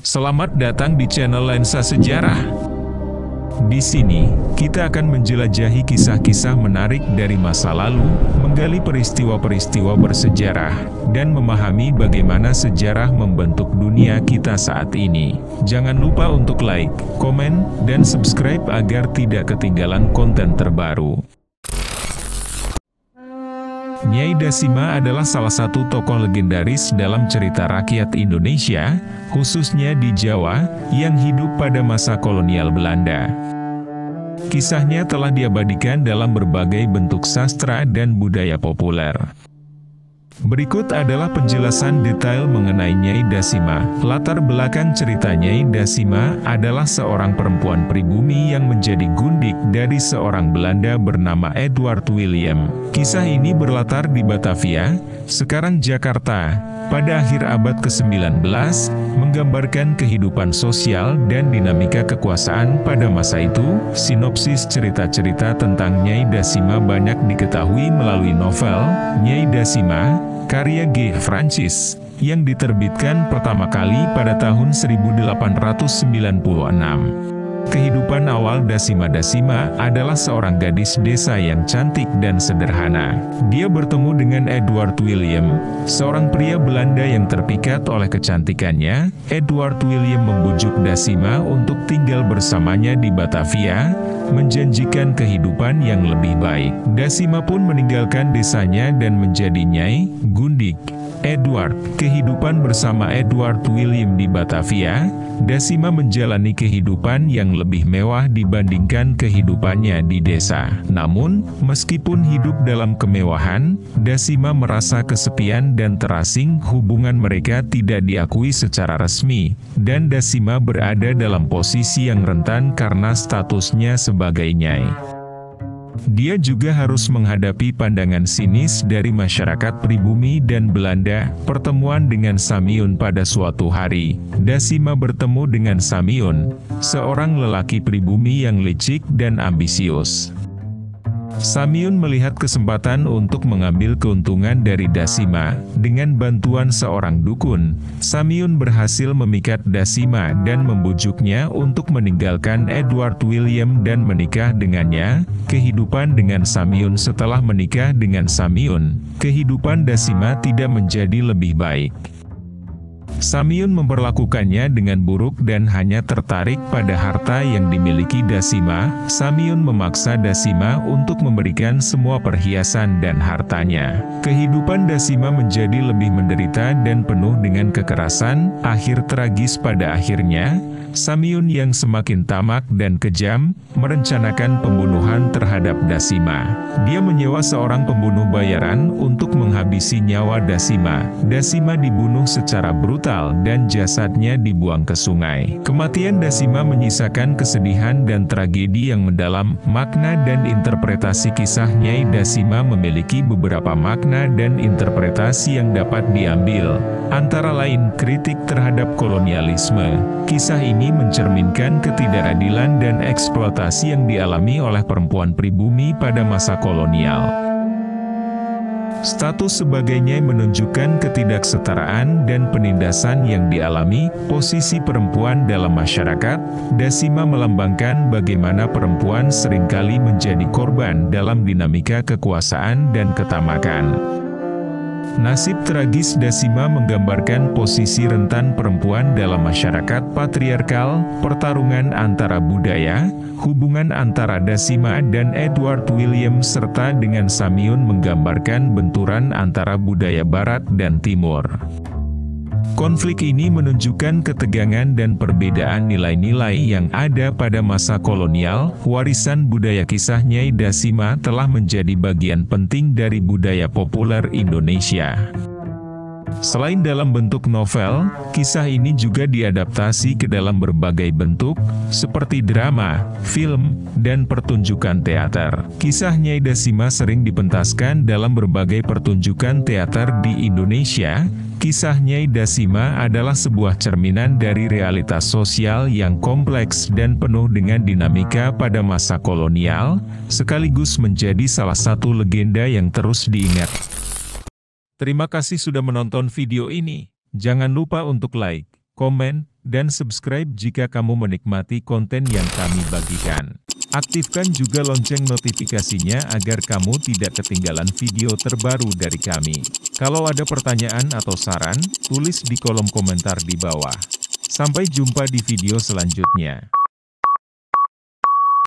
Selamat datang di channel Lensa Sejarah. Di sini, kita akan menjelajahi kisah-kisah menarik dari masa lalu, menggali peristiwa-peristiwa bersejarah, dan memahami bagaimana sejarah membentuk dunia kita saat ini. Jangan lupa untuk like, komen, dan subscribe agar tidak ketinggalan konten terbaru. Nyai Dasima adalah salah satu tokoh legendaris dalam cerita rakyat Indonesia, khususnya di Jawa, yang hidup pada masa kolonial Belanda. Kisahnya telah diabadikan dalam berbagai bentuk sastra dan budaya populer. Berikut adalah penjelasan detail mengenai Nyai Dasima. Latar belakang cerita Nyai Dasima adalah seorang perempuan pribumi yang menjadi gundik dari seorang Belanda bernama Edward William. Kisah ini berlatar di Batavia, sekarang Jakarta, pada akhir abad ke-19, menggambarkan kehidupan sosial dan dinamika kekuasaan pada masa itu. Sinopsis cerita-cerita tentang Nyai Dasima banyak diketahui melalui novel Nyai Dasima, karya G. Francis, yang diterbitkan pertama kali pada tahun 1896. Kehidupan awal Dasima adalah seorang gadis desa yang cantik dan sederhana. Dia bertemu dengan Edward William, seorang pria Belanda yang terpikat oleh kecantikannya. Edward William membujuk Dasima untuk tinggal bersamanya di Batavia, menjanjikan kehidupan yang lebih baik. Dasima pun meninggalkan desanya dan menjadi nyai, gundik. Edward, kehidupan bersama Edward William di Batavia, Dasima menjalani kehidupan yang lebih mewah dibandingkan kehidupannya di desa. Namun, meskipun hidup dalam kemewahan, Dasima merasa kesepian dan terasing. Hubungan mereka tidak diakui secara resmi, dan Dasima berada dalam posisi yang rentan karena statusnya sebagai nyai. Dia juga harus menghadapi pandangan sinis dari masyarakat pribumi dan Belanda. Pertemuan dengan Samiun pada suatu hari, Dasima bertemu dengan Samiun, seorang lelaki pribumi yang licik dan ambisius. Samiun melihat kesempatan untuk mengambil keuntungan dari Dasima. Dengan bantuan seorang dukun, Samiun berhasil memikat Dasima dan membujuknya untuk meninggalkan Edward William dan menikah dengannya. Kehidupan dengan Samiun. Setelah menikah dengan Samiun, kehidupan Dasima tidak menjadi lebih baik. Samiun memperlakukannya dengan buruk dan hanya tertarik pada harta yang dimiliki Dasima. Samiun memaksa Dasima untuk memberikan semua perhiasan dan hartanya. Kehidupan Dasima menjadi lebih menderita dan penuh dengan kekerasan. Akhir tragis pada akhirnya, Samiun yang semakin tamak dan kejam, merencanakan pembunuhan terhadap Dasima. Dia menyewa seorang pembunuh bayaran untuk menghabisi nyawa Dasima. Dasima dibunuh secara brutal dan jasadnya dibuang ke sungai. Kematian Dasima menyisakan kesedihan dan tragedi yang mendalam. Makna dan interpretasi kisah Nyai Dasima memiliki beberapa makna dan interpretasi yang dapat diambil. Antara lain, kritik terhadap kolonialisme. Kisah ini mencerminkan ketidakadilan dan eksploitasi yang dialami oleh perempuan pribumi pada masa kolonial. Status sebagai nyai menunjukkan ketidaksetaraan dan penindasan yang dialami. Posisi perempuan dalam masyarakat, Dasima melambangkan bagaimana perempuan seringkali menjadi korban dalam dinamika kekuasaan dan ketamakan. Nasib tragis Dasima menggambarkan posisi rentan perempuan dalam masyarakat patriarkal, pertarungan antara budaya, hubungan antara Dasima dan Edward William serta dengan Samiun menggambarkan benturan antara budaya Barat dan Timur. Konflik ini menunjukkan ketegangan dan perbedaan nilai-nilai yang ada pada masa kolonial. Warisan budaya kisah Nyai Dasima telah menjadi bagian penting dari budaya populer Indonesia. Selain dalam bentuk novel, kisah ini juga diadaptasi ke dalam berbagai bentuk, seperti drama, film, dan pertunjukan teater. Kisah Nyai Dasima sering dipentaskan dalam berbagai pertunjukan teater di Indonesia. Kisah Nyai Dasima adalah sebuah cerminan dari realitas sosial yang kompleks dan penuh dengan dinamika pada masa kolonial, sekaligus menjadi salah satu legenda yang terus diingat. Terima kasih sudah menonton video ini. Jangan lupa untuk like, komen, dan subscribe jika kamu menikmati konten yang kami bagikan. Aktifkan juga lonceng notifikasinya agar kamu tidak ketinggalan video terbaru dari kami. Kalau ada pertanyaan atau saran, tulis di kolom komentar di bawah. Sampai jumpa di video selanjutnya.